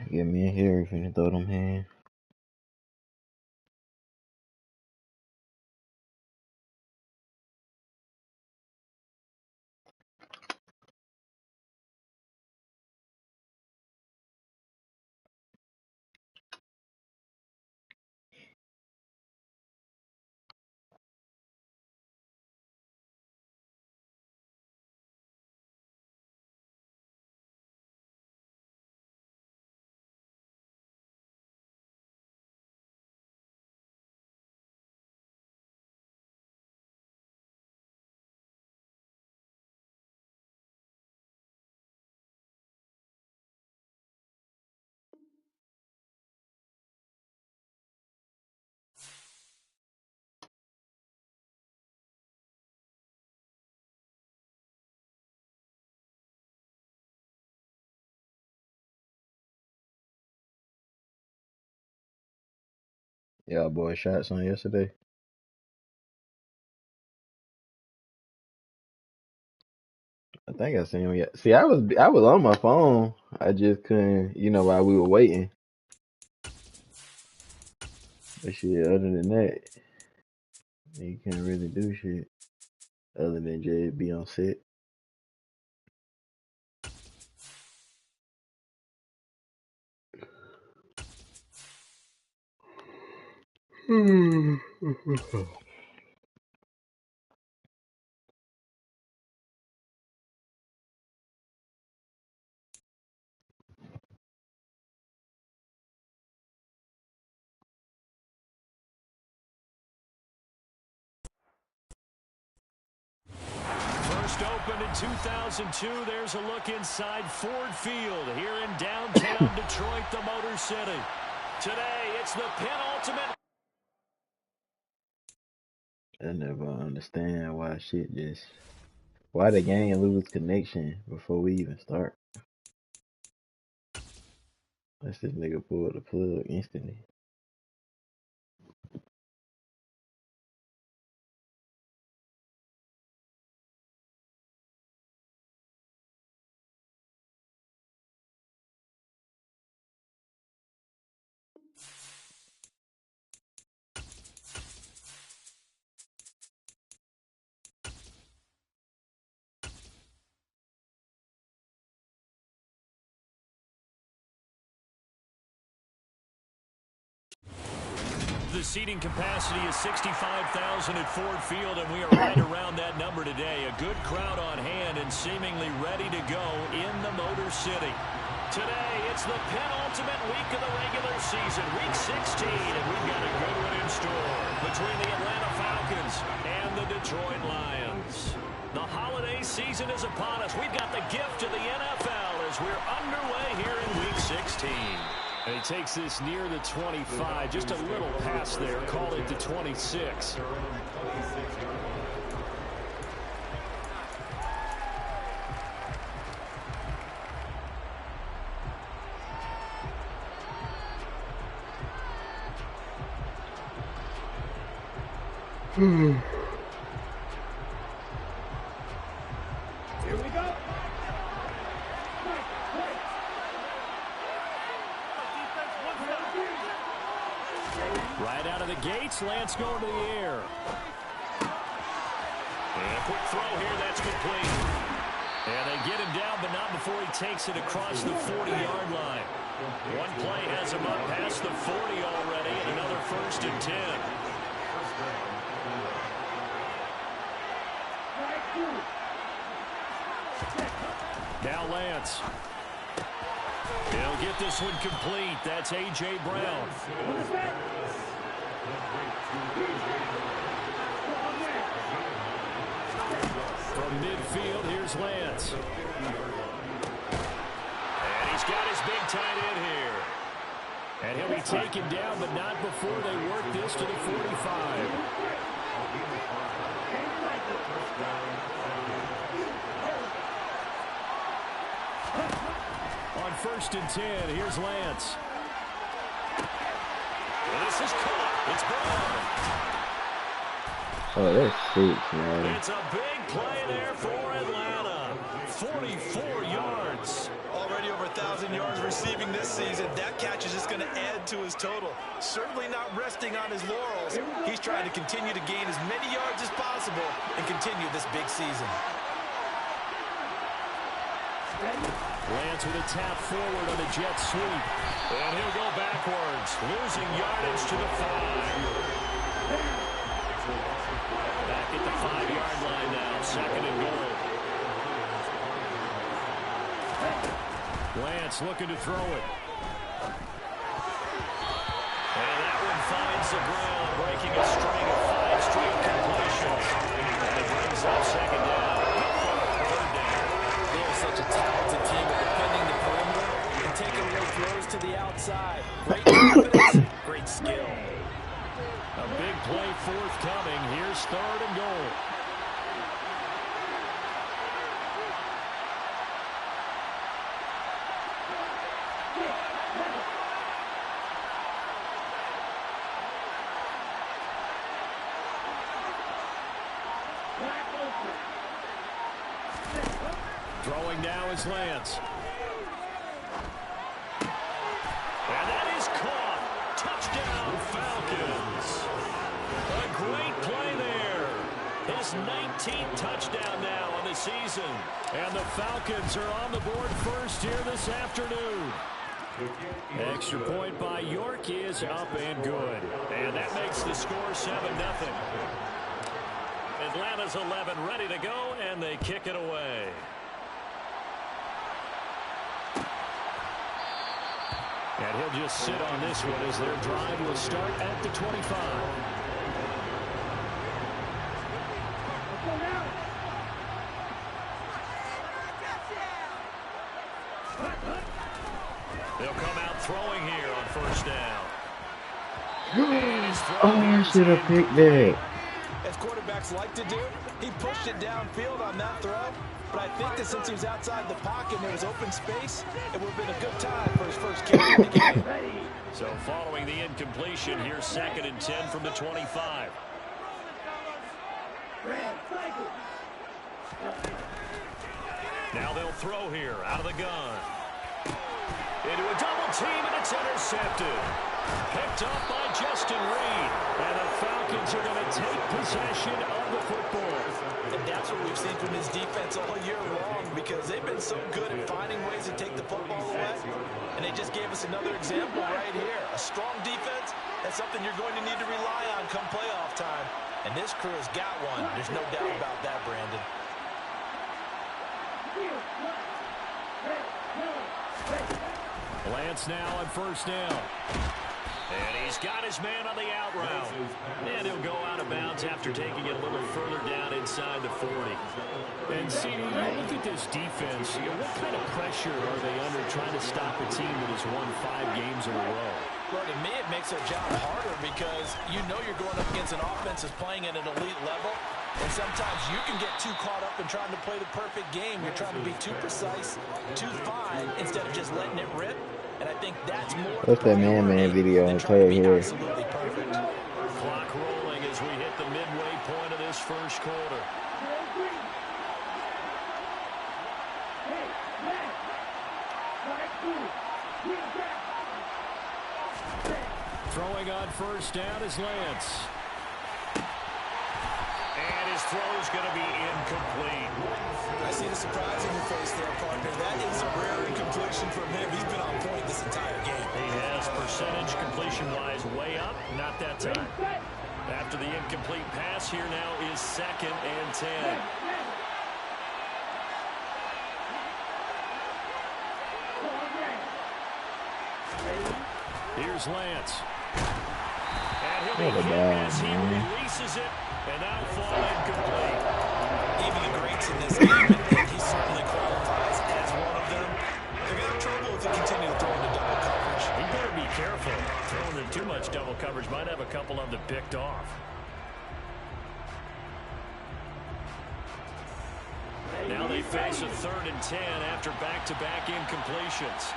Get me in here if you throw them hands. Y'all boys shots on yesterday. I think I seen him. See, I was on my phone. I just couldn't, while we were waiting. But shit, other than that, you can't really do shit other than just be on set. First opened in 2002. There's a look inside Ford Field here in downtown Detroit, the Motor City. Today, it's the penultimate. I never understand why the game lose connection before we even start. Let's this nigga pull the plug instantly. The seating capacity is 65,000 at Ford Field, and we are right around that number today. A good crowd on hand and seemingly ready to go in the Motor City. Today, it's the penultimate week of the regular season, week 16, and we've got a good one in store between the Atlanta Falcons and the Detroit Lions. The holiday season is upon us. We've got the gift of the NFL as we're underway here in week 16. And he takes this near the 25, just a little past there, call it the 26. Here we go. Right out of the gates, Lance going to the air. And a quick throw here, that's complete. And they get him down, but not before he takes it across the 40-yard line. One play has him up past the 40 already, and another 1st and 10. Now Lance. He'll get this one complete. That's A.J. Brown. From midfield, here's Lance. And he's got his big tight end here. And he'll be taken down, but not before they work this to the 45. On 1st and 10, here's Lance. And this is caught. It's Brown. Oh, that's 6, man. It's a big play there for Atlanta. 44 yards. Already over 1,000 yards receiving this season. That catch is just going to add to his total. Certainly not resting on his laurels. He's trying to continue to gain as many yards as possible and continue this big season. Lance with a tap forward on the jet sweep. And he'll go backwards, losing yardage to the 5. Back at the 5-yard line now, 2nd and goal. Lance looking to throw it. And that one finds the ground, breaking a string of 5 straight completions. And it brings up 2nd down. They're such a talented team at defending the perimeter and taking away throws to the outside. Great confidence, great skill. A big play forthcoming. Here's 3rd and goal. Throwing now is Lance. And that is caught. Touchdown, Falcons. A great play there. His 19th touchdown now on the season. And the Falcons are on the board first here this afternoon. Extra point by York is up and good. And that makes the score 7-0. Atlanta's 11 ready to go, and they kick it away. And he'll just sit on this one as their drive will start at the 25. They'll come out throwing here on 1st down. Oh, I should have picked that. As quarterbacks like to do, he pushed it downfield on that throw. But I think that since he was outside the pocket and there was open space, it would have been a good time for his first carry of the game. So following the incompletion, here's 2nd and 10 from the 25. Now they'll throw here out of the gun. Into a double team, and it's intercepted. Picked up by Justin Reed. And the Falcons are going to take possession of the football. And that's what we've seen from his defense all year long, because they've been so good at finding ways to take the football away. And they just gave us another example right here. A strong defense, that's something you're going to need to rely on come playoff time. And this crew has got one. There's no doubt about that, Brandon. Lance now on 1st down. And he's got his man on the out route. And he'll go out of bounds after taking it a little further down inside the 40. And see, you look at this defense, what kind of pressure are they under trying to stop a team that has won 5 games in a row? Well, to me, it makes their job harder because you know you're going up against an offense that's playing at an elite level. And sometimes you can get too caught up in trying to play the perfect game. You're trying to be too precise, too fine, instead of just letting it rip. And I think that's more. What's that man video on play here? Absolutely perfect. Clock rolling as we hit the midway point of this first quarter. Throwing on 1st down is Lance. And his throw's going to be incomplete. I see the surprise in your face there, partner. That is a rare incompletion from him. He's been on point this entire game. He has percentage completion-wise way up. Not that time. After the incomplete pass, here now is 2nd and 10. Here's Lance. And he'll be hit as he releases it, and that'll fall incomplete. Even the greats in this game, and he certainly qualifies as one of them. They're going to have trouble if they continue to throw into double coverage. He better be careful. Throwing in too much double coverage might have a couple of them picked off. Now they face a 3rd and 10 after back-to-back incompletions.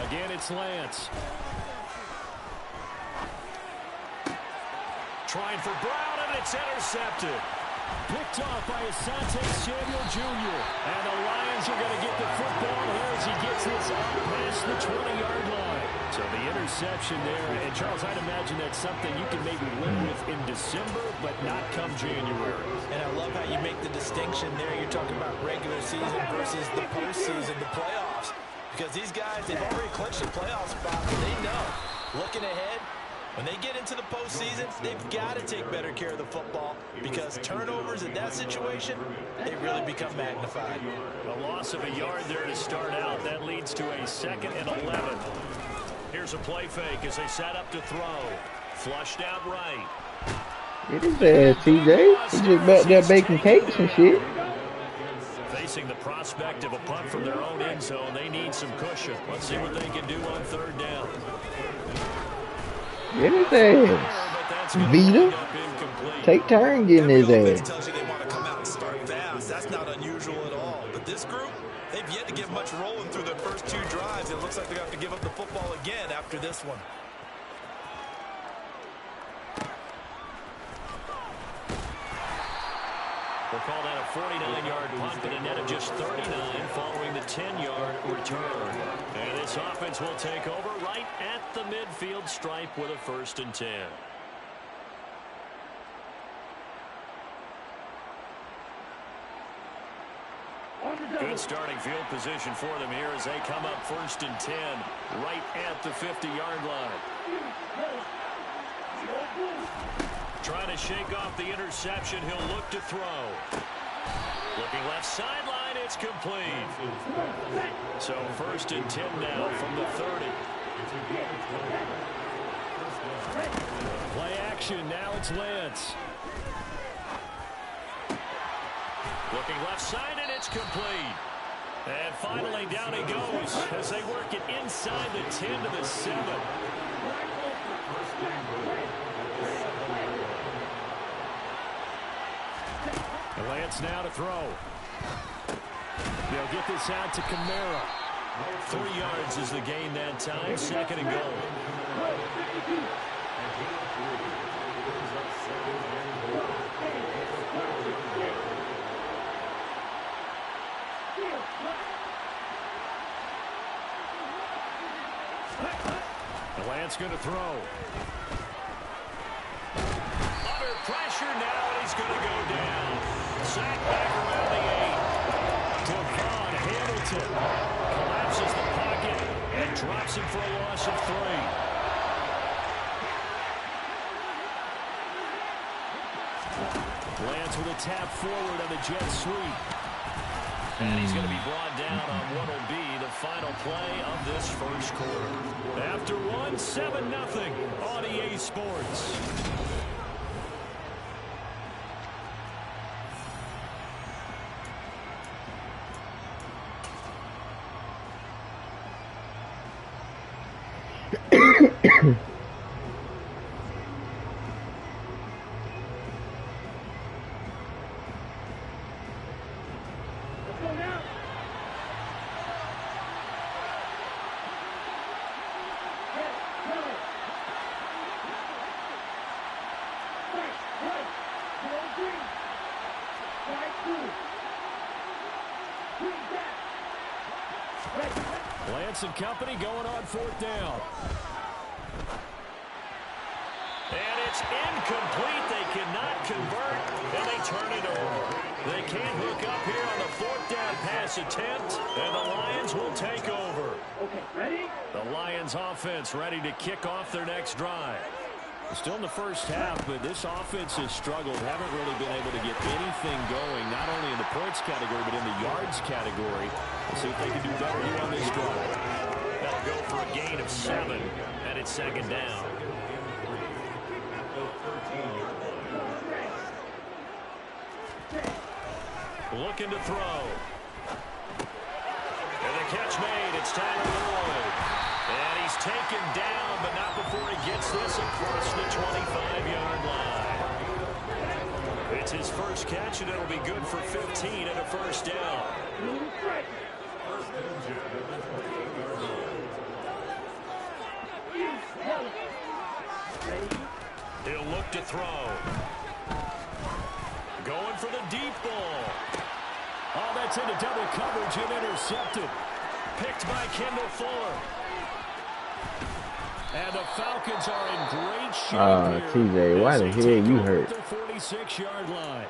Again, it's Lance. Trying for Brown, and it's intercepted. Picked off by Asante Samuel Jr. And the Lions are going to get the football here as he gets this out past the 20-yard line. So the interception there. And, Charles, I'd imagine that's something you can maybe live with in December, but not come January. And I love how you make the distinction there. You're talking about regular season versus the postseason, the playoffs. Because these guys, they've already clinched a playoff spot. They know. Looking ahead, when they get into the postseason, they've got to take better care of the football because turnovers in that situation, they really become magnified. A loss of a yard there to start out. That leads to a 2nd and 11. Here's a play fake as they set up to throw. Flushed out right. It is bad, TJ. He just back there baking cakes and shit. Facing the prospect of a punt from their own end zone, they need some cushion. Let's see what they can do on 3rd down. Get his ass. Vita. Take turn getting his ass. Tells you they want to come out and start fast. That's not unusual at all. But this group, they've yet to get much rolling through their first 2 drives. It looks like they're going to have to give up the football again after this one. We'll call that a 49-yard punt, but a net of just 39 following the 10-yard return. And this offense will take over right at the midfield stripe with a 1st and 10. Good starting field position for them here as they come up 1st and 10 right at the 50-yard line. Trying to shake off the interception. He'll look to throw. Looking left sideline. It's complete. So 1st and 10 now from the 30. Play action. Now it's Lance. Looking left side, and it's complete. And finally down he goes as they work it inside the 10 to the 7. Lance now to throw. They'll get this out to Kamara. 3 yards is the gain that time. 2nd and goal. Lance going to throw. Under pressure now, and he's going to go down. Sack back around the 8. Devon Hamilton collapses the pocket and drops him for a loss of 3. Lance with a tap forward on the jet sweep. And he's going to be brought down on what will be the final play of this first quarter. After 1, 7-0 on EA Sports. Lance and company going on 4th down. And it's incomplete. They cannot convert, and they turn it over. They can't hook up here on the 4th down pass attempt, and the Lions will take over. Okay, ready? The Lions offense ready to kick off their next drive. Still in the first half, but this offense has struggled. Haven't really been able to get anything going, not only in the points category, but in the yards category. Let's see if they can do better here on this drive. That'll go for a gain of 7, and it's 2nd down. Looking to throw. And the catch made. It's Tyler Boyd. And he's taken down, but not before he gets this across the 25-yard line. It's his first catch, and it'll be good for 15 and a 1st down. He'll look to throw. going for the deep ball. Oh, that's into double coverage and intercepted. Picked by Kendall Fuller. And the Falcons are in great shape here. TJ, why the hell you hurt? Their 46-yard line.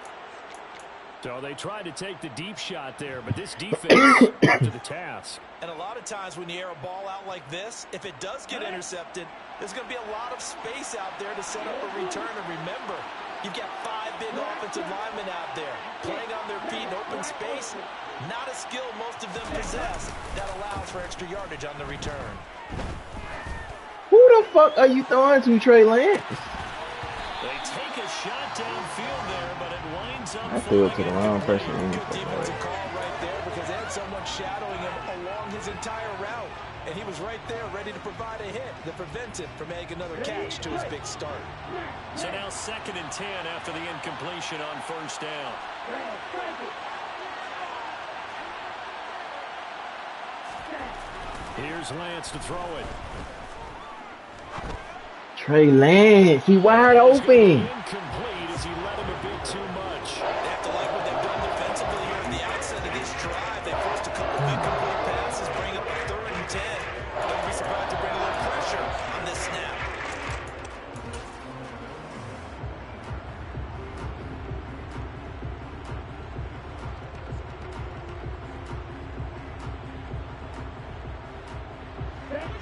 So they tried to take the deep shot there, but this defense up to the task. And a lot of times when you air a ball out like this, if it does get intercepted, there's going to be a lot of space out there to set up a return. And remember, you've got 5 big offensive linemen out there playing on their feet in open space. Not a skill most of them possess that allows for extra yardage on the return. Who the fuck are you throwing to, Trey Lance? They take a shot downfield there, but it winds up. I threw it to the wrong person. Good defensive call right there because they had someone shadowing him along his entire route. And he was right there ready to provide a hit to prevent him from making another catch to his big start. So now 2nd and 10 after the incompletion on 1st down. Here's Lance to throw it. Trey Lance, he wide open. Incomplete as he let him a bit too much. They have to like what they've done defensively here at the outset of this drive. They forced a couple of incomplete passes, bring up 3rd and 10. Don't be surprised to bring a little pressure on this snap.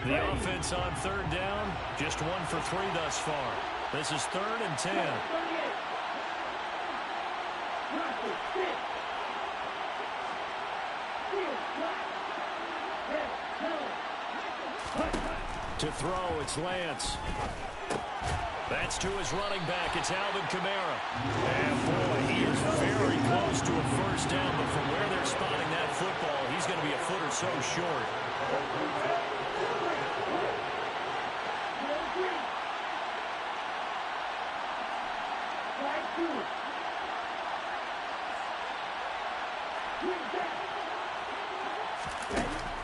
The offense on 3rd down, just 1 for 3 thus far. This is 3rd and 10. To throw, it's Lance. That's to his running back. It's Alvin Kamara. And boy, he is very close to a 1st down, but from where they're spotting that football, he's going to be a foot or so short.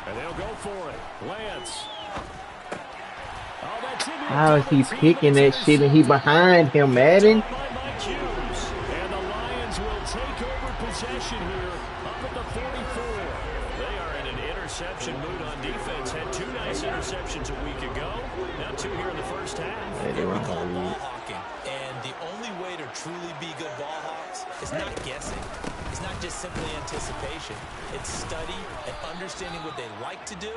And they'll go for it. Lance. Oh, that's it. How is he picking that shit and he behind him, Madden? And the Lions will take over possession here up at the 44. They are in an interception mood on defense. Had 2 nice interceptions a week ago. Now 2 here in the 1st half. Here we call ball hawking. And the only way to truly be good ball hawks is not guessing. It's not just simply anticipation. It's study and understanding what they like to do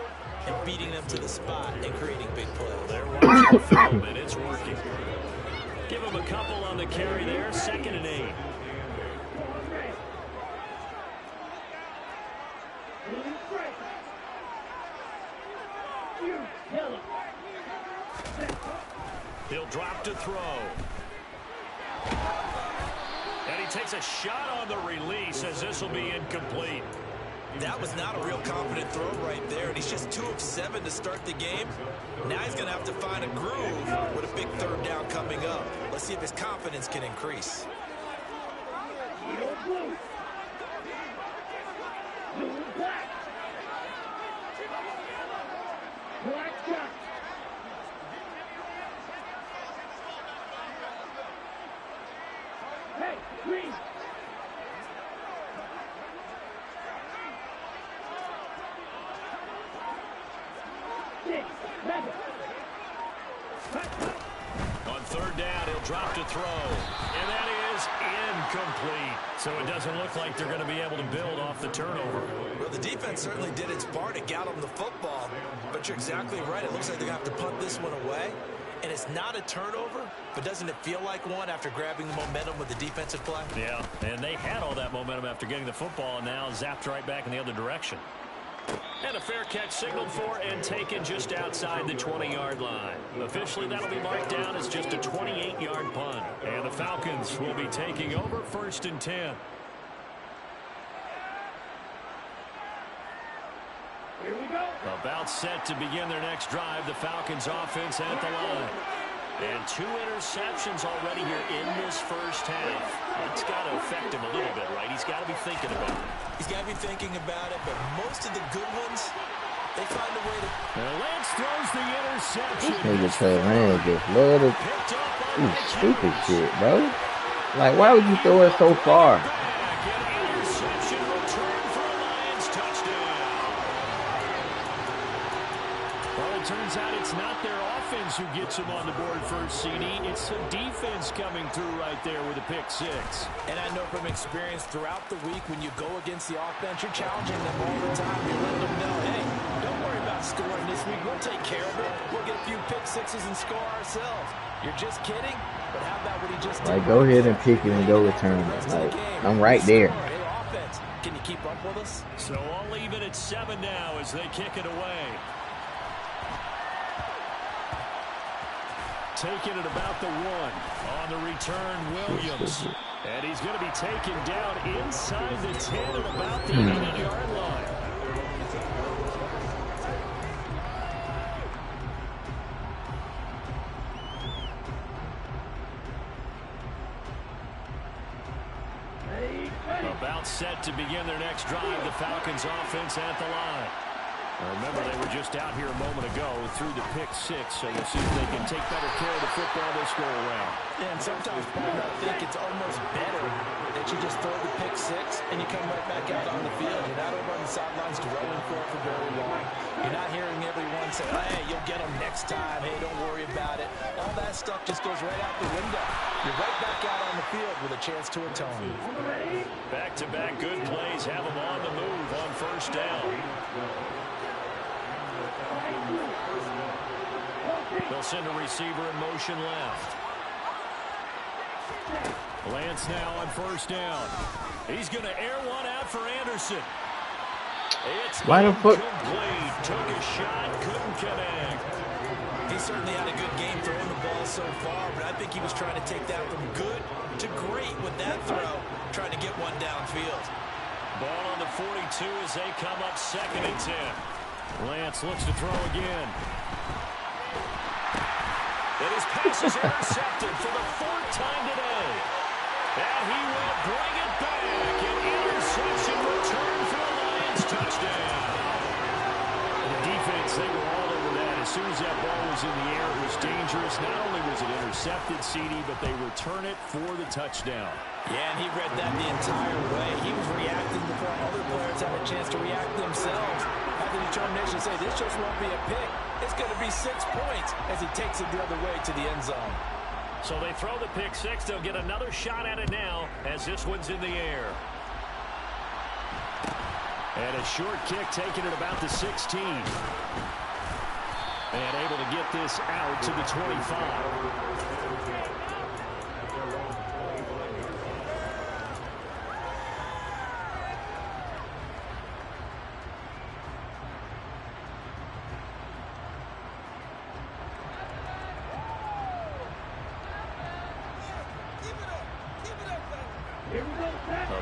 and beating them to the spot and creating big plays. They're watching film, and it's working. Give them a couple on the carry there. 2nd and 8. He'll drop to throw. And he takes a shot on the release as this will be incomplete. That was not a real confident throw right there, and he's just 2 of 7 to start the game. Now he's going to have to find a groove with a big 3rd down coming up. Let's see if his confidence can increase. On 3rd down, he'll drop to throw. And that is incomplete. So it doesn't look like they're going to be able to build off the turnover. Well, the defense certainly did its part to got them the football. But you're exactly right. It looks like they're going to have to punt this one away. And it's not a turnover, but doesn't it feel like one after grabbing the momentum with the defensive play? Yeah, and they had all that momentum after getting the football and now zapped right back in the other direction. And a fair catch signaled for and taken just outside the 20-yard line. Officially, that'll be marked down as just a 28-yard punt. And the Falcons will be taking over 1st and 10. Here we go. About set to begin their next drive, the Falcons offense at the line. And 2 interceptions already here in this 1st half. It's got to affect him a little bit, right? He's got to be thinking about it. He's got to be thinking about it, but most of the good ones, they find a way to... And Lance throws the interception. This nigga Trey Lance just love to do stupid shit, bro. Like, why would you throw it so far? Interception return for a Lions touchdown. Well, it turns out it's not their offense who gets them on the board first, CD. It's the defense coming through right there with a pick six. And I know from experience throughout the week when you go against the offense, you're challenging them all the time. You're letting them know, hey, don't worry about scoring this week. We'll take care of it. We'll get a few pick sixes and score ourselves. You're just kidding? But how about what he just did? Like, go ahead and pick it and go return it. Like, I'm right there. Hey, offense, can you keep up with us? So I'll leave it at 7 now as they kick it away. Taking it about the 1. On the return, Williams. And he's going to be taken down inside the 10 at about the 80-yard line. About set to begin their next drive, the Falcons offense at the line. Remember, they were just out here a moment ago through the pick six, so we'll see if they can take better care of the football this go around. Yeah, and sometimes, Paul, I think it's almost better that you just throw the pick six and you come right back out on the field. You're not over on the sidelines dwelling for it for very long. You're not hearing everyone say, hey, you'll get them next time. Hey, don't worry about it. All that stuff just goes right out the window. You're right back out on the field with a chance to atone. Back-to-back good plays have them on the move on first down. They'll send a receiver in motion left. Lance now on first down. He's going to air one out for Anderson. It's incomplete. Took a shot, couldn't connect. He certainly had a good game throwing the ball so far, but I think he was trying to take that from good to great with that throw, trying to get one downfield. Ball on the 42 as they come up 2nd and 10. Lance looks to throw again. And his pass is intercepted for the 4th time today. And he will bring it back. An interception return for a Lions touchdown. The defense, they were all over that. As soon as that ball was in the air, it was dangerous. Not only was it intercepted, CD, but they return it for the touchdown. Yeah, and he read that the entire way. He was reacting before other players had a chance to react themselves. Had the determination to say, this just won't be a pick. It's going to be 6 points as he takes it the other way to the end zone. So they throw the pick six. They'll get another shot at it now as this one's in the air. And a short kick taken at about the 16. And able to get this out to the 25.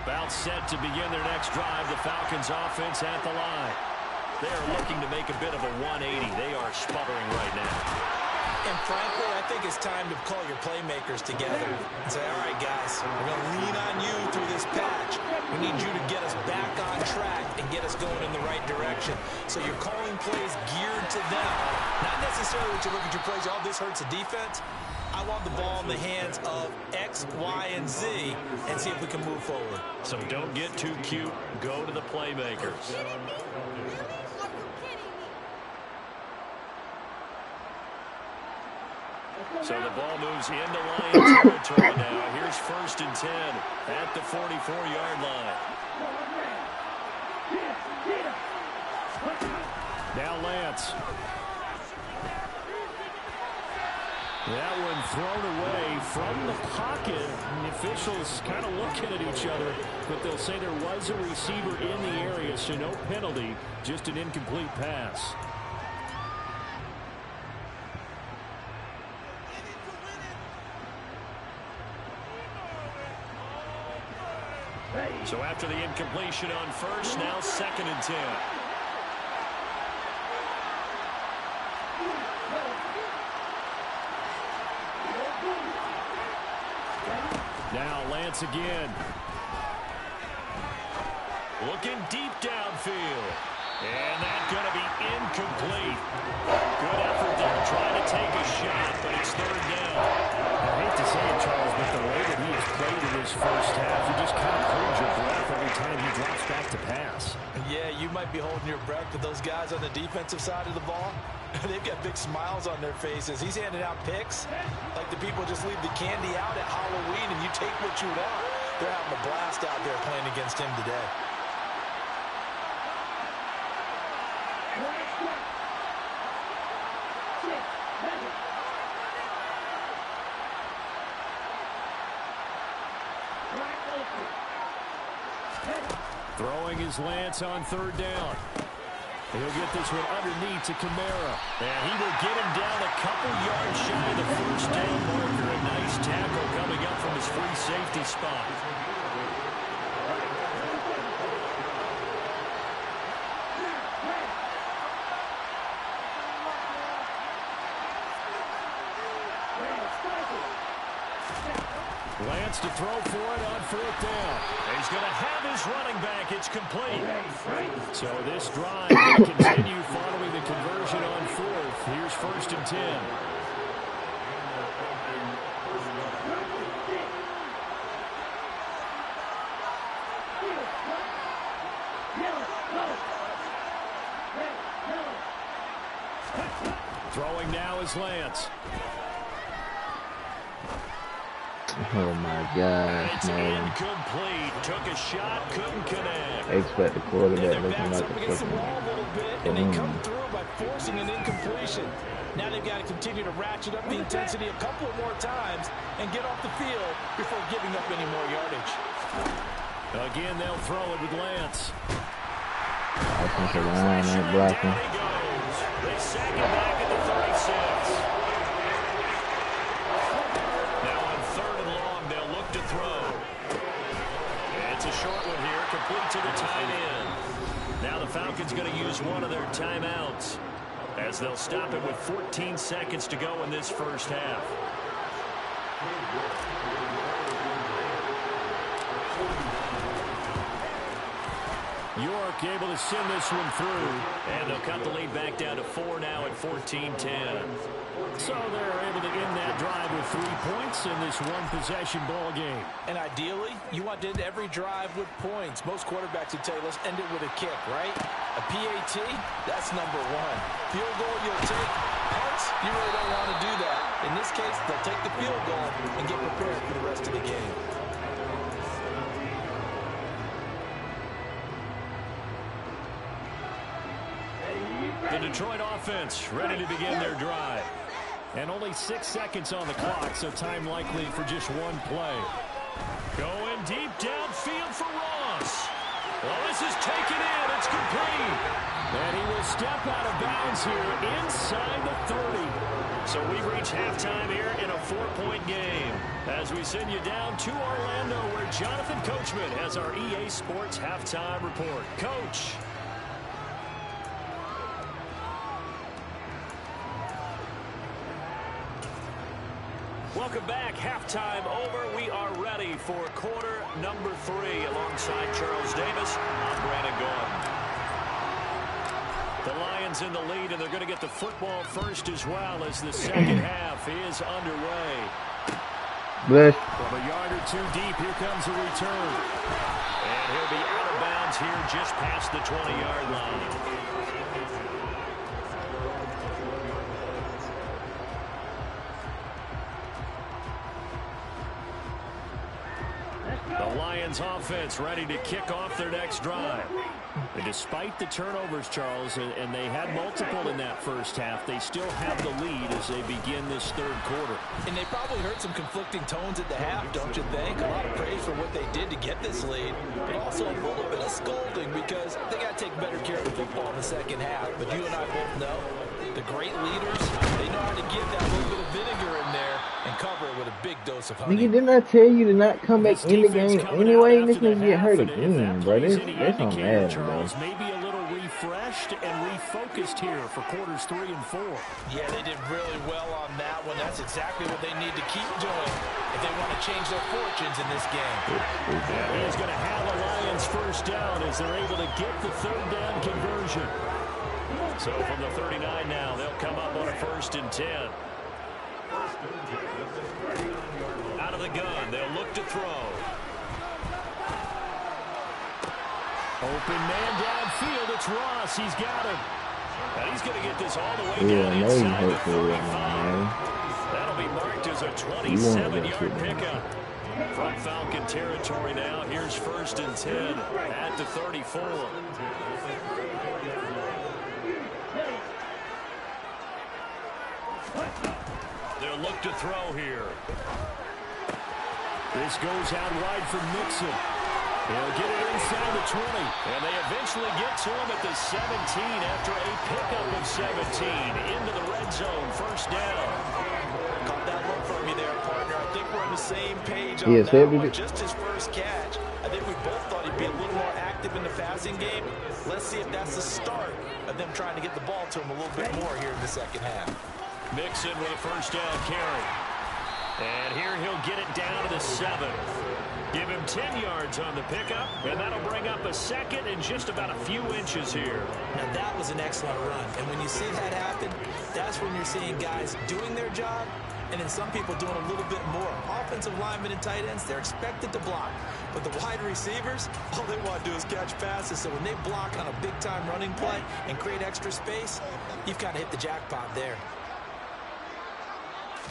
About set to begin their next drive, the Falcons offense at the line. They are looking to make a bit of a 180. They are sputtering right now. And frankly, I think it's time to call your playmakers together and say, all right, guys, we're going to lean on you through this patch. We need you to get us back on track and get us going in the right direction. So you're calling plays geared to them. Not necessarily to look at your plays, oh, this hurts the defense. I want the ball in the hands of X, Y, and Z and see if we can move forward. So don't get too cute. Go to the playmakers. So the ball moves into Lions territory now. Here's 1st and 10 at the 44-yard line. Now Lance. That one thrown away from the pocket. And the officials kind of looking at each other, but they'll say there was a receiver in the area, so no penalty, just an incomplete pass. So after the incompletion on first, now 2nd and 10. Now Lance again. Looking deep downfield. And that's going to be incomplete. Good effort there trying to take a shot, but it's 3rd down. He hate to say it, Charles, but the way that he has played in his first half, you just kind of hold your breath every time he drops back to pass. Yeah, you might be holding your breath, but those guys on the defensive side of the ball, they've got big smiles on their faces. He's handing out picks like the people just leave the candy out at Halloween and you take what you want. They're having a blast out there playing against him today. Throwing his Lance on third down. He'll get this one underneath to Kamara. And he will get him down a couple yards shy of the first down marker. A nice tackle coming up from his free safety spot. Lance to throw for it on fourth down. He's going to have his running back. It's complete. So this drive will continue following the conversion on fourth. Here's 1st and 10. Throwing now is Lance. Oh my gosh, It's man. incomplete. Took a shot, couldn't connect. I expect the quarterback looking like a against the fucking wall a little bit, and they come through by forcing an incompletion. Now they've got to continue to ratchet up the intensity a couple more times and get off the field before giving up any more yardage. Again, they'll throw it with Lance. offensive line ain't blocking. Down he goes. They sack him back at the 36. Now on 3rd and long, they'll look to throw. It's a short one here, complete to the tight end. Now the Falcons going to use one of their timeouts as they'll stop it with 14 seconds to go in this first half. York able to send this one through, and they'll cut the lead back down to 4 now at 14-10. So they're able to end that drive with 3 points in this one-possession ball game. And ideally, you want to end every drive with points. Most quarterbacks would tell you, let's end it with a kick, right? A PAT, that's number 1. Field goal, you'll take. Punts, you really don't want to do that. In this case, they'll take the field goal and get prepared for the rest of the game. The Detroit offense ready to begin their drive. And only 6 seconds on the clock, so time likely for just one play. Going deep downfield for Ross. Well, this is taken in. It's complete. And he will step out of bounds here inside the 30. So we reach halftime here in a 4-point game as we send you down to Orlando where Jonathan Coachman has our EA Sports halftime report. Coach. Welcome back. Halftime over. We are ready for quarter number 3 alongside Charles Davis. I'm Brandon Gordon. The Lions in the lead, and they're going to get the football first as well as the second half is underway. Bless. From a yard or 2 deep, here comes a return. And he'll be out of bounds here just past the 20-yard line. The Lions offense ready to kick off their next drive. And despite the turnovers, Charles, and they had multiple in that first half, they still have the lead as they begin this third quarter. And they probably heard some conflicting tones at the half, don't you think? A lot of praise for what they did to get this lead, but also a little bit of scolding because they got to take better care of the football in the second half. But you and I both know the great leaders, they know how to give that little bit of vinegar in there and cover it with a big dose of honey. Nigga, didn't I tell you to not come back in the game anyway? This nigga get hurt again, bro. That's on mad, bro. Maybe a little refreshed and refocused here for quarters 3 and 4. Yeah, they did really well on that one. That's exactly what they need to keep doing if they want to change their fortunes in this game. And he's going to have the Lions first down as they're able to get the third down conversion. So from the 39 now, they'll come up on a 1st and 10. the gun. They'll look to throw. Open man downfield. It's Ross. He's got him. And he's going to get this all the way down inside the 35. That'll be marked as a 27-yard pickup. From Falcon territory now. Here's 1st and 10 at the 34. They'll look to throw here. This goes out wide for Mixon. He'll get it inside the 20. And they eventually get to him at the 17 after a pickup of 17 into the red zone. 1st down. Caught that look from you there, partner. I think we're on the same page on that one. Just his first catch. I think we both thought he'd be a little more active in the passing game. Let's see if that's the start of them trying to get the ball to him a little bit more here in the second half. Mixon with a 1st down carry. And here he'll get it down to the 7. Give him 10 yards on the pickup, and that'll bring up a 2nd and just about a few inches here. Now that was an excellent run, and when you see that happen, that's when you're seeing guys doing their job, and then some people doing a little bit more. Offensive linemen and tight ends, they're expected to block. But the wide receivers, all they want to do is catch passes. So when they block on a big-time running play and create extra space, you've kind of hit the jackpot there.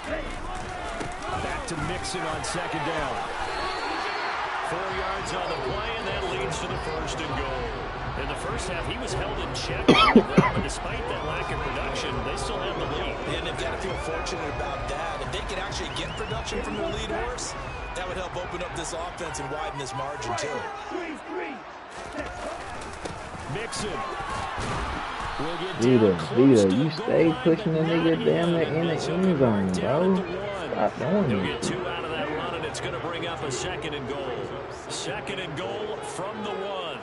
Back to Mixon on 2nd down. 4 yards on the play, and that leads to the 1st and goal. In the first half, he was held in check on the ground, but despite that lack of production, they still have the lead. And they've got to feel fortunate about that. If they could actually get production from their lead horse, that would help open up this offense and widen this margin, too. Mixon. Vita, you stay pushing the nigga down there in the end zone, bro. Stop doing He'll it. get 2 out of that run, and it's going to bring up a 2nd and goal. 2nd and goal from the 1.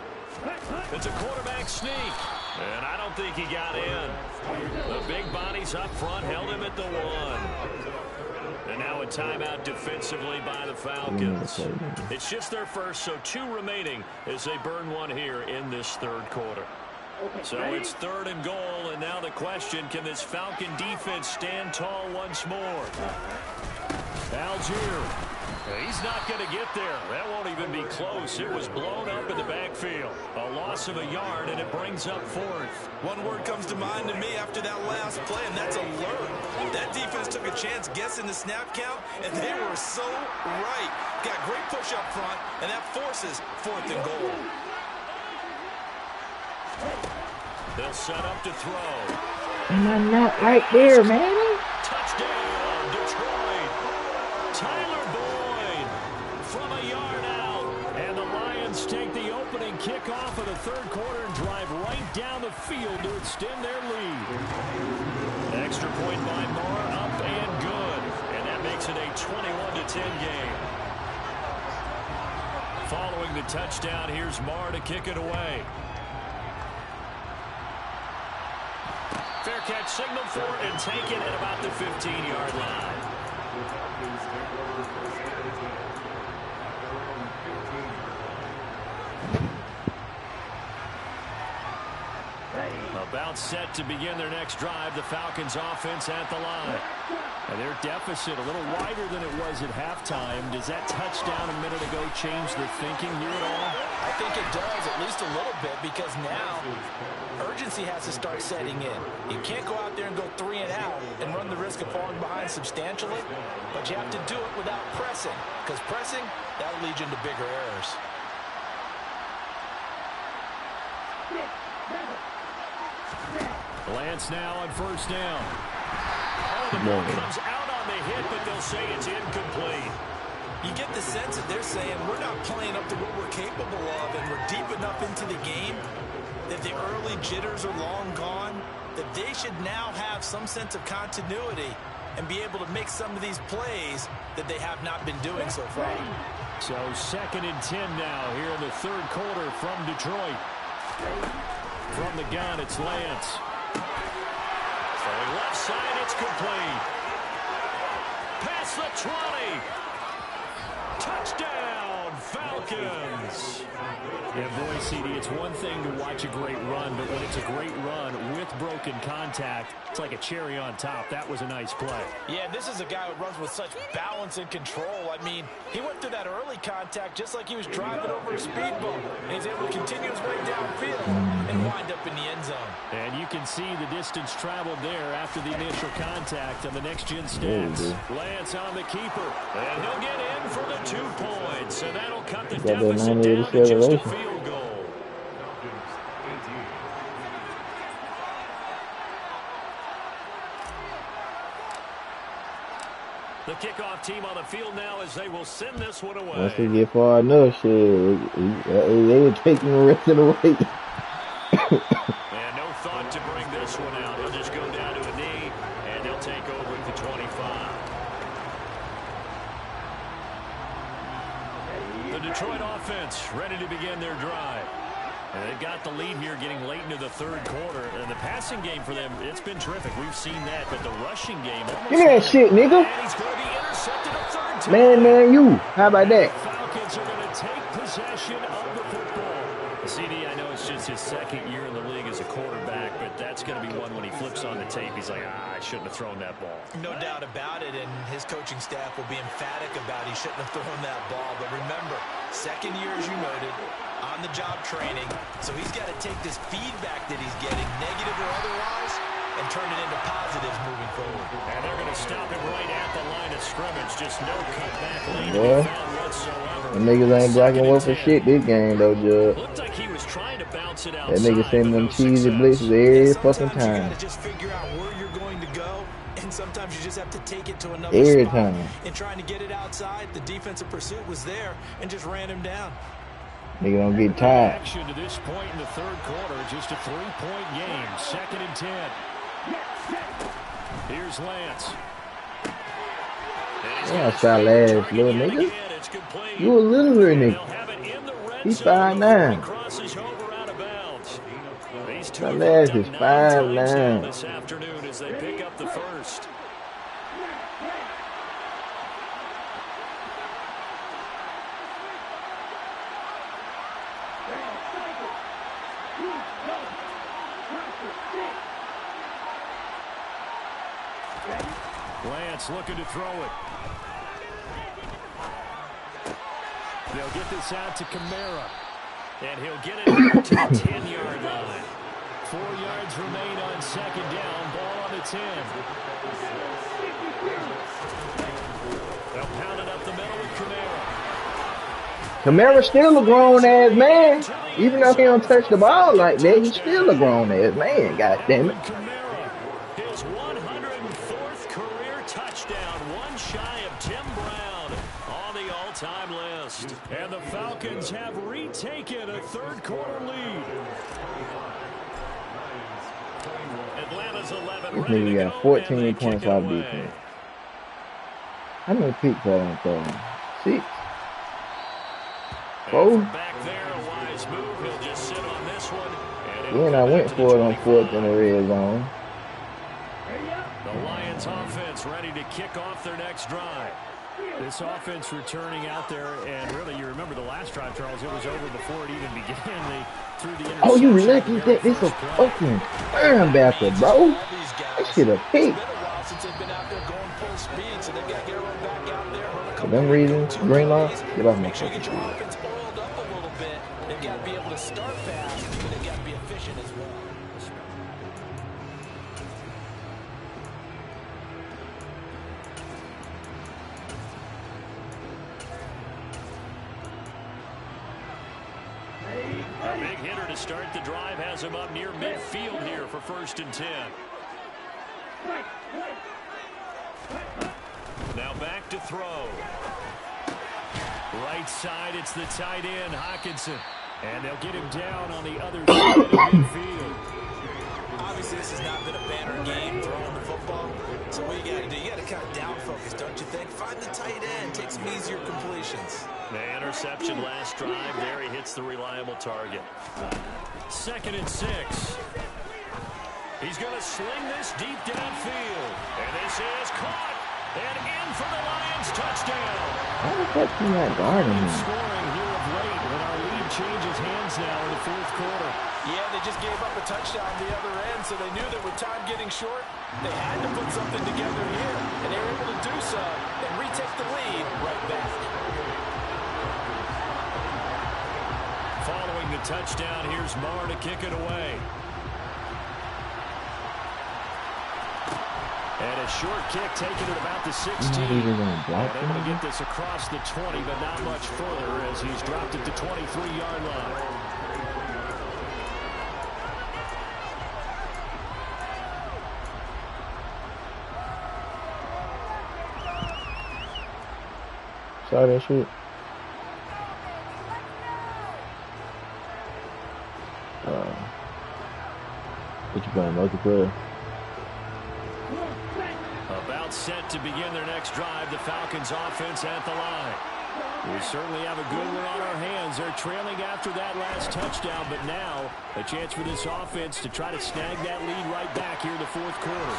It's a quarterback sneak, and I don't think he got in. The big bodies up front held him at the 1. And now a timeout defensively by the Falcons. It's just their first, so 2 remaining as they burn 1 here in this 3rd quarter. So it's 3rd and goal, and now the question, can this Falcon defense stand tall once more? Algier, he's not going to get there. That won't even be close. It was blown up in the backfield. A loss of a yard, and it brings up 4th. One word comes to mind to me after that last play, and that's alert. That defense took a chance guessing the snap count, and they were so right. Got great push up front, and that forces 4th and goal. They'll set up to throw. Am I not right there, man? Touchdown, Detroit. Tyler Boyd from a yard out. And the Lions take the opening kickoff of the 3rd quarter and drive right down the field to extend their lead. Extra point by Moore, up and good. And that makes it a 21-10 game. Following the touchdown, here's Moore to kick it away. Fair catch signaled for and taken at about the 15-yard line. About set to begin their next drive, the Falcons offense at the line. And their deficit a little wider than it was at halftime. Does that touchdown a minute ago change the thinking here at all? I think it does, at least a little bit, because now urgency has to start setting in. You can't go out there and go 3 and out and run the risk of falling behind substantially, but you have to do it without pressing, because pressing, that will lead you into bigger errors. Lance now on 1st down. Oh, the ball comes out on the hit, but they'll say it's incomplete. You get the sense that they're saying we're not playing up to what we're capable of, and we're deep enough into the game that the early jitters are long gone, that they should now have some sense of continuity and be able to make some of these plays that they have not been doing so far. So 2nd and 10 now here in the 3rd quarter from Detroit. From the gun, it's Lance. Throwing left side, it's complete. Past the 20. Touchdown, Falcons. Yeah, boy, CD, it's one thing to watch a great run, but when it's a great run with broken contact, it's like a cherry on top. That was a nice play. Yeah, this is a guy who runs with such balance and control. I mean, he went through that early contact just like he was driving over a speed bump. And he's able to continue his way downfield and wind up in the end zone. And you can see the distance traveled there after the initial contact on the next-gen stats. Lance on the keeper, and he'll get in for the 2 points. And that'll cut the deficit down to just a field goal. The kickoff team on the field now as they will send this one away. Once they get far enough, shit, they would take the rest of the way. And no thought to bring this one out. He'll just go down to a knee, and they'll take over at the 25. The Detroit offense ready to begin their drive. And they've got the lead here getting late into the third quarter. And the passing game for them, it's been terrific. We've seen that. But the rushing game... Give me that shit, nigga. And he's going to be intercepted a third time. Man, you. How about that? The Falcons are going to take possession of the football. CD, I know it's just his second year in the league as a quarterback, but that's going to be one when he flips on the tape. He's like, I shouldn't have thrown that ball. No doubt about it, and his coaching staff will be emphatic about he shouldn't have thrown that ball. But remember, second year, as you noted, on-the-job training, so he's got to take this feedback that he's getting, negative or otherwise, and turn it into positives moving forward. And they're going to stop him right at the line of scrimmage. Just no cutback lead to be found whatsoever. The niggas ain't blocking worth for shit this game, though, Judge. Looked like he was trying to bounce it outside. That nigga send them cheesy blitzes every fucking time. You got to just figure out where you're going to go, and sometimes you just have to take it to another every spot. time. And trying to get it outside, the defensive pursuit was there and just ran him down. Nigga don't get tired. Action to this point in the third quarter, just a 3-point game. 2nd and 10. Here's Lance. Yeah, shot last, little nigga. You a little nigga. He's 5'9". Shot last is 5'9". This afternoon as they pick up the first. Lance looking to throw it. They'll get this out to Kamara. And he'll get it out to the 10-yard line. 4 yards remain on 2nd down. Ball on the 10. They'll pound it up the middle with Kamara. Kamara's still a grown-ass man. Even though he don't touch the ball like that, he's still a grown-ass man, goddammit. His 104th career touchdown, one shy of Tim Brown on the all-time list. And the Falcons have retaken a third-quarter lead. Atlanta's 11 This ready nigga to got go, 14 points off defense. How many picks are on throwing? 6? 4? Back there, a wise move. He'll just sit on this one. Then I went for it on 4th in the red zone. The Lions offense ready to kick off their next drive. This offense returning out there, and really, you remember the last drive, Charles, it was over before it even began. They threw the interception. Oh, you lucky that this a fucking linebacker, bro. That shit a pick. For them reasons, Greenlaw, get off my fucking field. They've got to be able to start fast, but they've got to be efficient as well. A big hitter to start the drive has him up near midfield here for 1st and 10. Now back to throw. Right side, it's the tight end, Hockenson. And they'll get him down on the other side of midfield. Obviously, this has not been a banner game throwing the football. So what you got to do, you got to kind of down focus, don't you think? Find the tight end, take some easier completions. The interception last drive. There he hits the reliable target. 2nd and 6. He's going to sling this deep downfield. And this is caught. And in for the Lions touchdown. How the fuck you not guarding him? Scoring here of late, and our lead changes hands now in the fourth quarter. Yeah, they just gave up a touchdown the other end, so they knew that with time getting short, they had to put something together here, and they were able to do so and retake the lead right back. Following the touchdown, here's Marr to kick it away. And a short kick taken at about the 16. Able to get this across the 20, but not much further as he's dropped at the 23-yard line. Saw that shit. What you playing, multiplayer? About set to begin their next drive, the Falcons offense at the line. We certainly have a good one on our hands. They're trailing after that last touchdown, but now a chance for this offense to try to snag that lead right back here in the fourth quarter.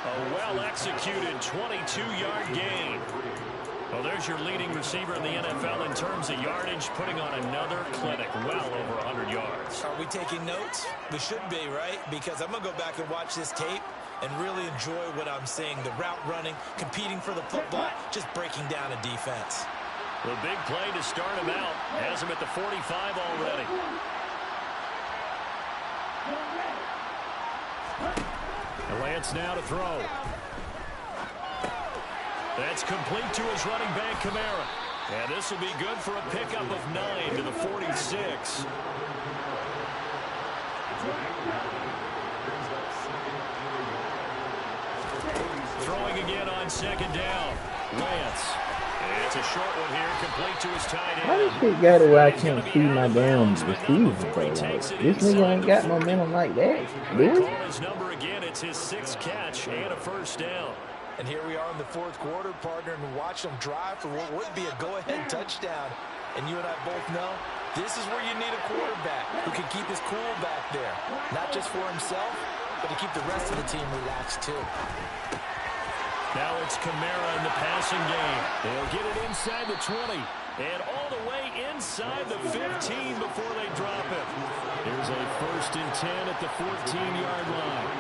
A well-executed 22-yard gain. Well, there's your leading receiver in the NFL in terms of yardage, putting on another clinic, well over 100 yards. Are we taking notes? We should be, right? Because I'm going to go back and watch this tape and really enjoy what I'm seeing. The route running, competing for the football, just breaking down a defense. The big play to start him out. Has him at the 45 already. Lance now to throw. That's complete to his running back, Kamara. And this will be good for a pickup of 9 to the 46. Throwing again on second down. Lance. It's a short one here, complete to his tight end. How this shit got it where I can't see my damn receivers, bro? Like, this nigga ain't got momentum like that, dude. Call his number again. It's his 6th catch and a first down. And here we are in the fourth quarter, partner, and watch them drive for what would be a go-ahead touchdown. And you and I both know this is where you need a quarterback who can keep his cool back there. Not just for himself, but to keep the rest of the team relaxed too. Now it's Kamara in the passing game. They'll get it inside the 20 and all the way inside the 15 before they drop it. Here's a 1st and 10 at the 14-yard line.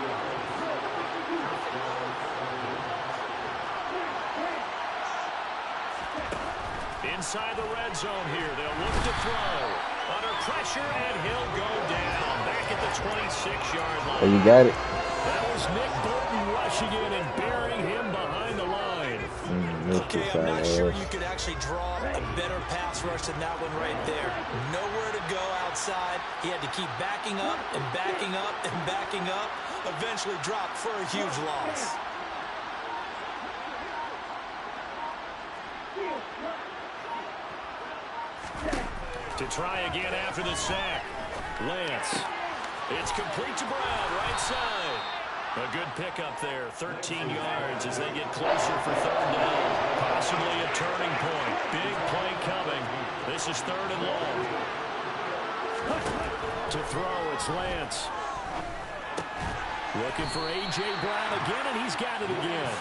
Inside the red zone here. They'll look to throw. Under pressure, and he'll go down. Back at the 26-yard line. Oh, you got it. That was Nick Bolton rushing in and burying him behind the line. Okay, I'm not sure you could actually draw a better pass rush than that one right there. Nowhere to go outside. He had to keep backing up and backing up and backing up. Eventually dropped for a huge loss. To try again after the sack. Lance. It's complete to Brown, right side. A good pickup there, 13 yards as they get closer for 3rd down. Possibly a turning point. Big play coming. This is 3rd and long. To throw, it's Lance. Looking for A.J. Brown again, and he's got it again.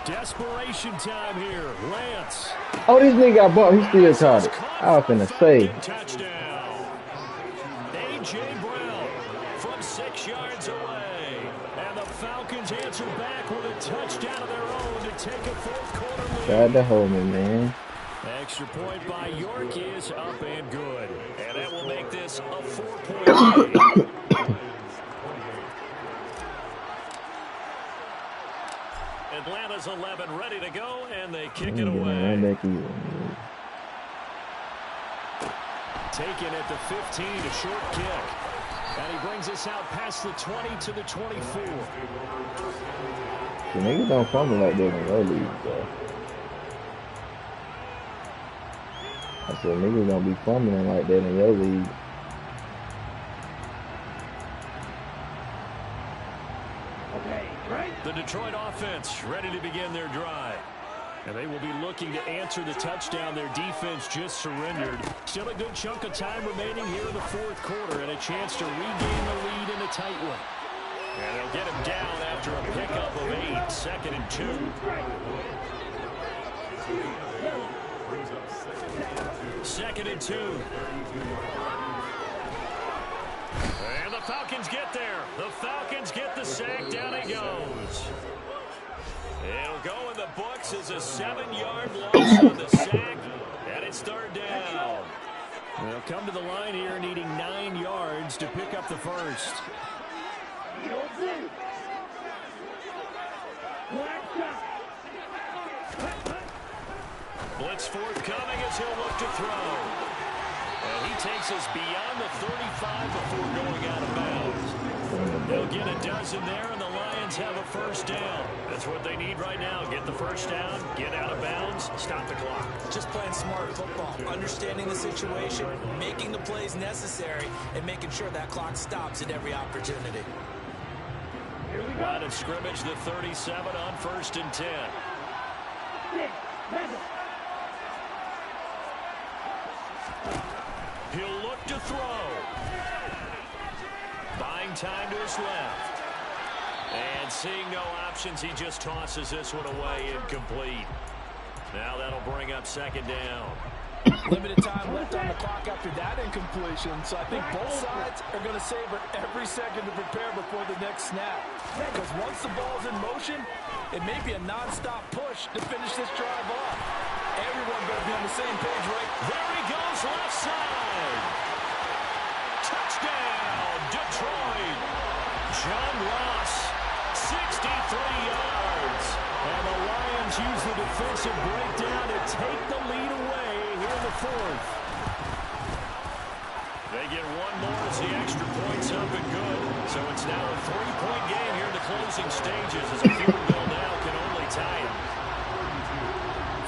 Desperation time here. Lance. Oh, this nigga got bought. He still caught it. I was finna say. Touchdown. A.J. Brown from 6 yards away. And the Falcons answer back with a touchdown of their own to take a fourth quarter lead. Tried to hold me, man. Extra point by York is up and good. And that will make this a 4-point lead. Atlanta's 11 ready to go, and they kick it away. Taken at the 15, a short kick. And he brings us out past the 20 to the 24. The niggas don't fumble like that in your league, though. I said niggas don't be fumbling like that in your league. the Detroit offense ready to begin their drive. And they will be looking to answer the touchdown their defense just surrendered. Still a good chunk of time remaining here in the fourth quarter and a chance to regain the lead in a tight one. And they'll get him down after a pickup of 8, 2nd and 2. Second and 2. And the Falcons get there. The Falcons get the sack. Down he goes. It'll go in the books as a 7-yard loss on the sack. And it's 3rd down. They'll come to the line here needing 9 yards to pick up the first. Blitz forthcoming as he'll look to throw. And he takes us beyond the 35 before going out of bounds. They'll get a dozen there, and the Lions have a first down. That's what they need right now. Get the first down, get out of bounds, stop the clock. Just playing smart football, understanding the situation, making the plays necessary, and making sure that clock stops at every opportunity. Line of scrimmage, the 37 on 1st and 10. He'll look to throw. Buying time to his left. And seeing no options, he just tosses this one away incomplete. Now that'll bring up 2nd down. Limited time left on the clock after that incompletion, so I think both sides are going to savor every second to prepare before the next snap. Because once the ball's in motion, it may be a non-stop push to finish this drive off. Everyone better be on the same page, right? There he goes, left side. Touchdown, Detroit. John Ross, 63 yards. And the Lions use the defensive breakdown to take the lead away here in the 4th. They get one more as the extra point's up and good. So it's now a 3-point game here in the closing stages as a field goal now can only tie it.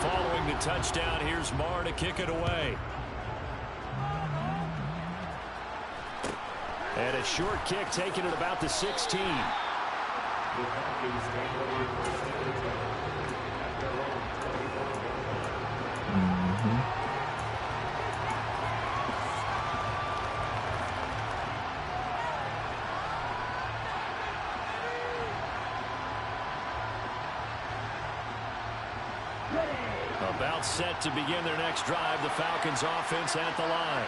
Following the touchdown, here's Marr to kick it away. And a short kick taken at about the 16. About set to begin their next drive, the Falcons offense at the line.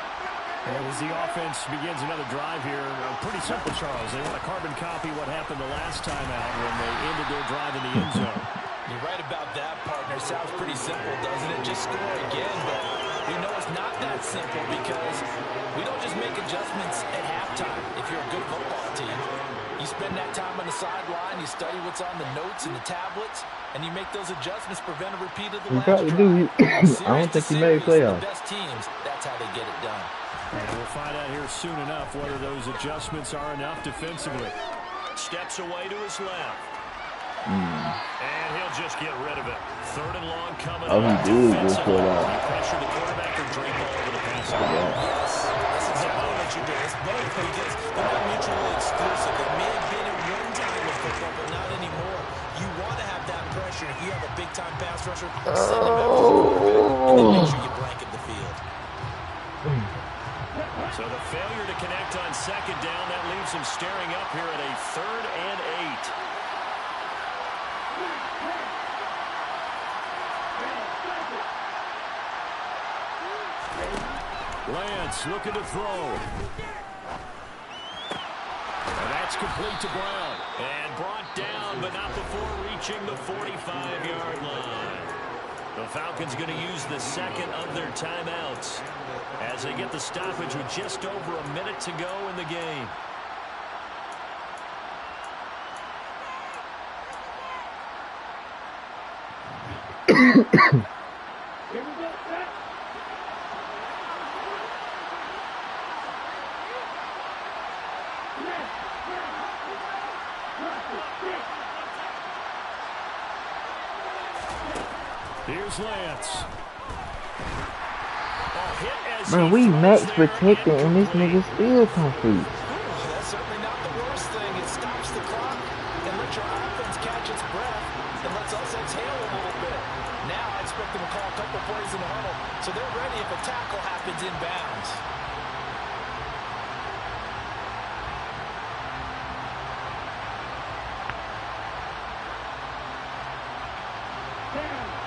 And as the offense begins another drive here, pretty simple, Charles. They want to carbon copy what happened the last time out when they ended their drive in the end zone. You're right about that, partner. Sounds pretty simple, doesn't it? Just score again, but we know it's not that simple because we don't just make adjustments at halftime if you're a good football team. You spend that time on the sideline, you study what's on the notes and the tablets, and you make those adjustments, prevent a repeat of the last drive. I don't think he made playoffs. The best teams, that's how they get it done. And we'll find out here soon enough whether those adjustments are enough defensively. Steps away to his left. And he'll just get rid of it. 3rd and long coming up. Oh, he did just pull out. Pressure the quarterback or drain ball over the pass. Yes. That's exactly what you do. It's both because they're not mutually exclusive. It may have been at one time in football, but not anymore. You want to have that pressure. If you have a big-time pass rusher, send him out and then make sure you blanket the field. So the failure to connect on 2nd down, that leaves him staring up here at a 3rd and 8. Lance looking to throw. And that's complete to Brown. And brought down, but not before reaching the 45-yard line. The Falcons going to use the 2nd of their timeouts as they get the stoppage with just over a minute to go in the game. Here's Lance. Bro, we max protected and this nigga still complete. That's certainly not the worst thing. It stops the clock and lets your offense catch plenty if a tackle happens inbounds.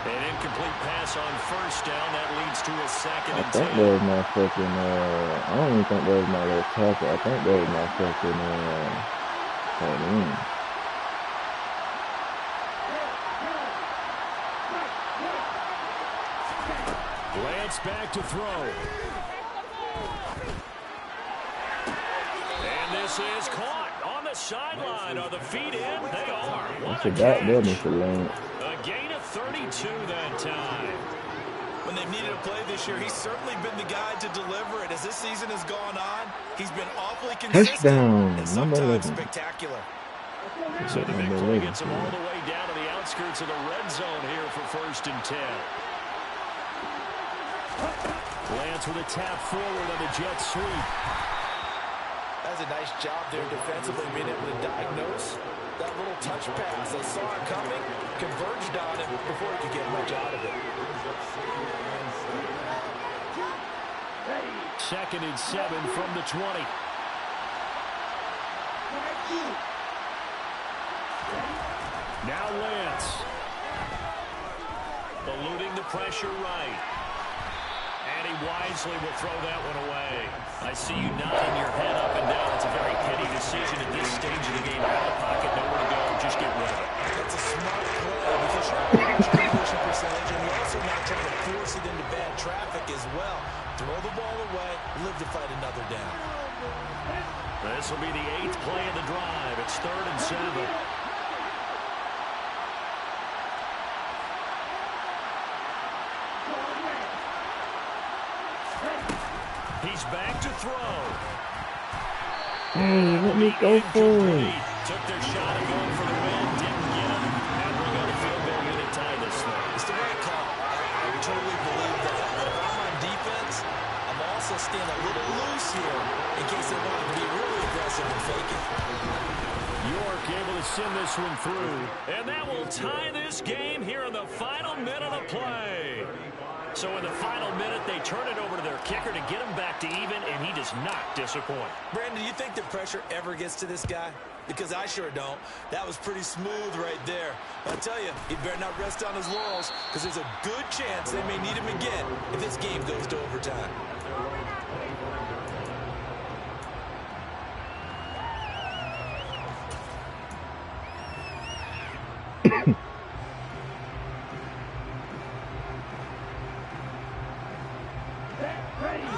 An incomplete pass on first down. That leads to a second I and think 10. that was my fucking, I don't even think that was my little tackle. I think that was my fucking, tight end. Lance back to throw. And this is caught on the sideline. Are the feet in? They are. What a That catch. Mr. Lance. A gain of 32 that time. When they've needed a play this year, he's certainly been the guy to deliver it. As this season has gone on, he's been awfully consistent Touchdown, and number sometimes 11. spectacular. So the big play gets him all the way down to the outskirts of the red zone here for 1st and 10. Lance with a tap forward on the jet sweep. That's a nice job there defensively, being able to diagnose that little touch pass. They saw it coming, converged on it before he could get much out of it. 2nd and 7 from the 20. Now Lance. Eluding the pressure right. And he wisely will throw that one away. I see you nodding your head up and down. It's a very petty decision at this stage of the game. Out of pocket, nowhere to go. Just get rid of it. That's a smart play because you're not going to completion percentage, and you're also not trying to force it into bad traffic as well. Throw the ball away, live to fight another down. This will be the 8th play of the drive. It's 3rd and 7. He's back to throw. Hey, let me go for it. Took their shot at going for the win, didn't get him, and we'll go to field goal unit to tie this thing. It's the right call. I totally believe that. But if I'm on defense, I'm also staying a little loose here in case they want to be really aggressive and fake it. York able to send this one through, and that will tie this game here in the final minute of play. So in the final minute, they turn it over to their kicker to get him back to even, and he does not disappoint. Brandon, do you think the pressure ever gets to this guy? Because I sure don't. That was pretty smooth right there. But I tell you, he better not rest on his laurels because there's a good chance they may need him again if this game goes to overtime.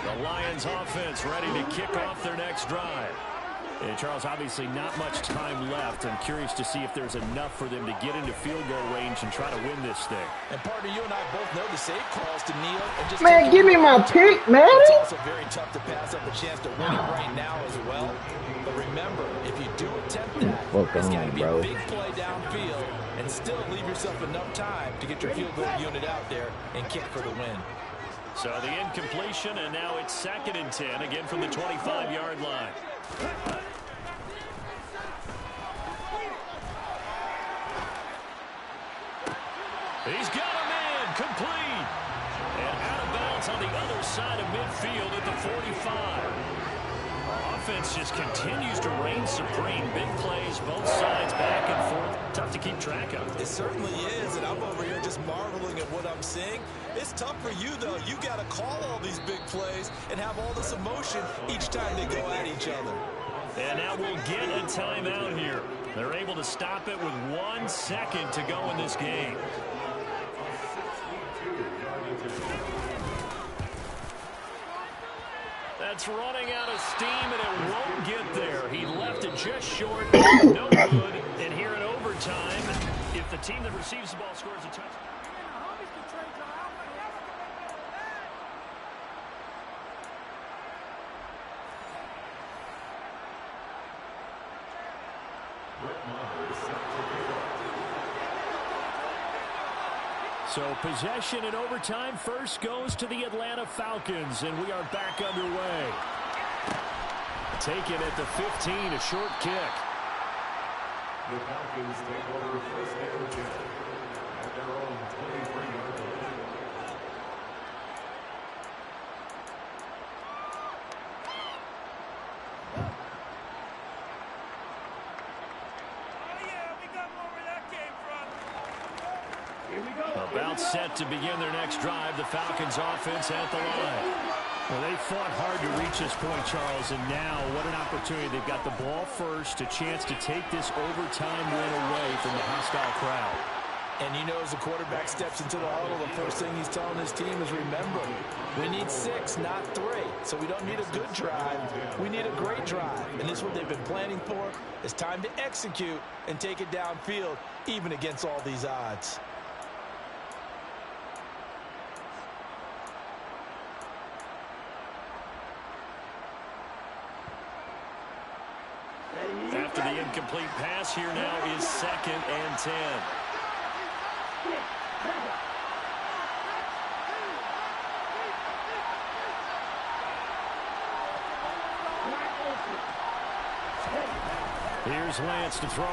The Lions offense ready to kick off their next drive. And Charles, obviously not much time left. I'm curious to see if there's enough for them to get into field goal range and try to win this thing. And partner, you and I both know the safe calls to kneel and just Man, give me my pick, man. It's also very tough to pass up a chance to win it right now as well. But remember, if you do attempt that, it's got to be a big play downfield and still leave yourself enough time to get your field goal unit out there and kick for the win. So the incompletion, and now it's 2nd and 10, again from the 25-yard line. He's got a man, complete. And out of bounds on the other side of midfield at the 45. Our offense just continues to reign supreme. Big plays, both sides back and forth. Tough to keep track of. It certainly is, and I'm over here just marveling at what I'm seeing. It's tough for you, though. You got to call all these big plays and have all this emotion each time they go at each other. And now we'll get a timeout here. They're able to stop it with 1 second to go in this game. That's running out of steam, and it won't get there. He left it just short. No good. And here in overtime, if the team that receives the ball scores a touchdown. So possession in overtime first goes to the Atlanta Falcons, and we are back underway. Taken at the 15, a short kick. The Falcons take over first and 10 at their own 23-yard line. about set to begin their next drive. The Falcons offense at the line. Well, they fought hard to reach this point, Charles, and now what an opportunity. They've got the ball first, a chance to take this overtime win away from the hostile crowd. And you know, as the quarterback steps into the huddle, the first thing he's telling his team is, remember, we need 6, not 3. So we don't need a good drive. We need a great drive. And this is what they've been planning for. It's time to execute and take it downfield, even against all these odds. After the incomplete pass, here now is 2nd and 10. Here's Lance to throw it.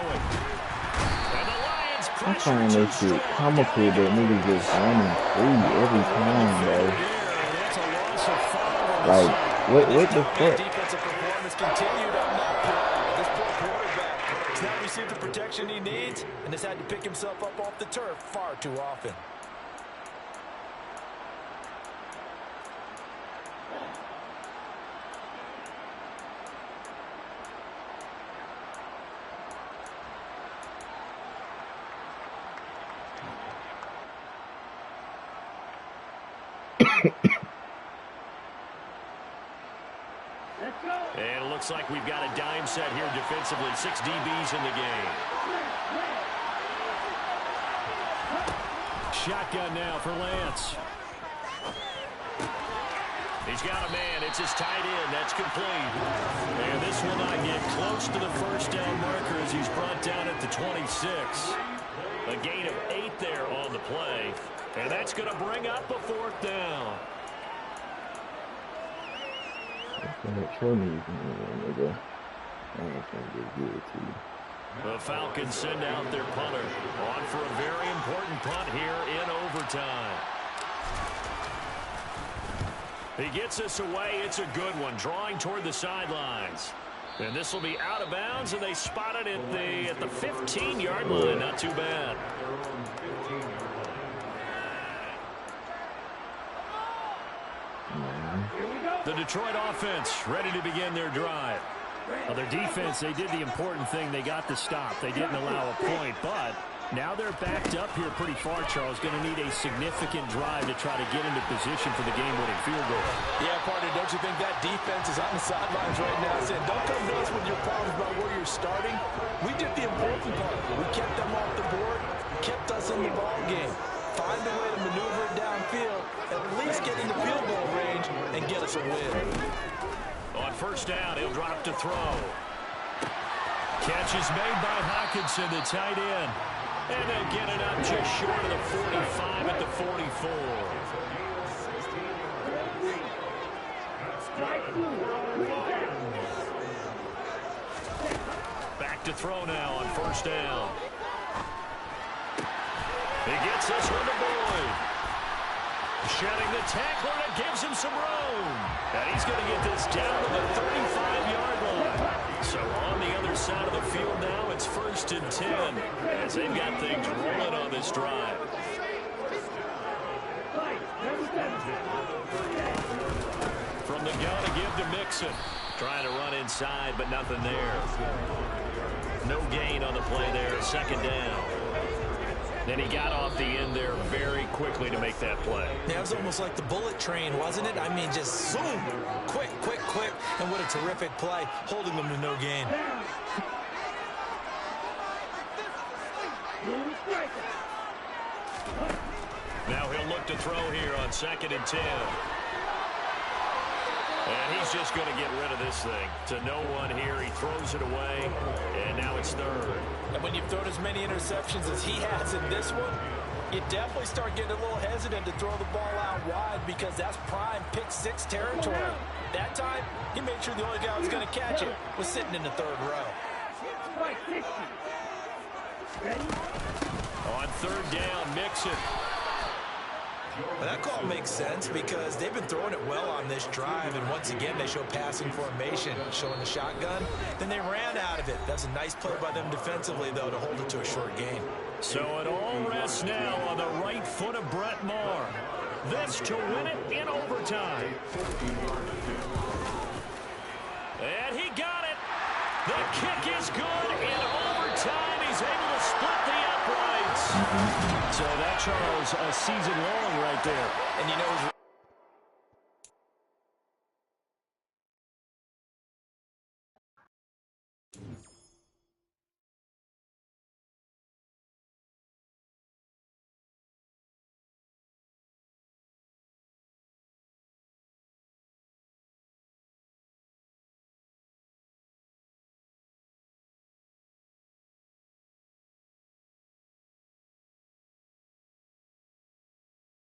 And the Lions I'm trying to make it comical that niggas just running free every time, bro. Like, what the fuck? Defensive performance continued on that play. This poor quarterback has not received the protection he needs and has had to pick himself up off the turf far too often. And it looks like we've got a dime set here defensively. 6 DBs in the game. Shotgun now for Lance. He's got a man. It's his tight end. That's complete. And this will not get close to the first down marker as he's brought down at the 26. A gain of 8 there on the play. And that's going to bring up a 4th down. Show me, nigga. I ain't gonna get good to you. The Falcons send out their punter on for a very important punt here in overtime. He gets us away. It's a good one, drawing toward the sidelines. And this will be out of bounds, and they spot it at the 15-yard line. Not too bad. The Detroit offense ready to begin their drive. Well, their defense, they did the important thing. They got the stop. They didn't allow a point, but now they're backed up here pretty far, Charles. Going to need a significant drive to try to get into position for the game-winning field goal. Yeah, partner, don't you think that defense is on the sidelines right now saying, don't come to us with your problems about where you're starting. We did the important part. We kept them off the board, kept us in the ball game. Find a way to maneuver it downfield, at least get in the field goal range, and get us a win. On first down, he'll drop to throw. Catch is made by Hockenson, the tight end. And they'll get it up just short of the 45 at the 44. Back to throw now on first down. He gets this one to Boyd. Shedding the tackler, and it gives him some room. And he's going to get this down to the 35-yard line. So on the other side of the field now, it's 1st and 10 as they've got things rolling on this drive. From the gun to give to Mixon. Trying to run inside, but nothing there. No gain on the play there. 2nd down. Then he got off the end there very quickly to make that play. Yeah, it was almost like the bullet train, wasn't it? I mean, just zoom, quick, quick, quick. And what a terrific play, holding them to no gain. Now he'll look to throw here on 2nd and 10. And he's just going to get rid of this thing. To no one here. He throws it away. And now it's 3rd. And when you've thrown as many interceptions as he has in this one, you definitely start getting a little hesitant to throw the ball out wide because that's prime pick-6 territory. That time, he made sure the only guy who was going to catch it was sitting in the 3rd row. On 3rd down, Mixon. Well, that call makes sense because they've been throwing it well on this drive, and once again, they show passing formation, showing the shotgun. Then they ran out of it. That's a nice play by them defensively, though, to hold it to a short gain. So it all rests now on the right foot of Brett Maher. This to win it in overtime. And he got it. The kick is good. In overtime, he's able to split the uprights. So that, Charles, a season long right there. And you know,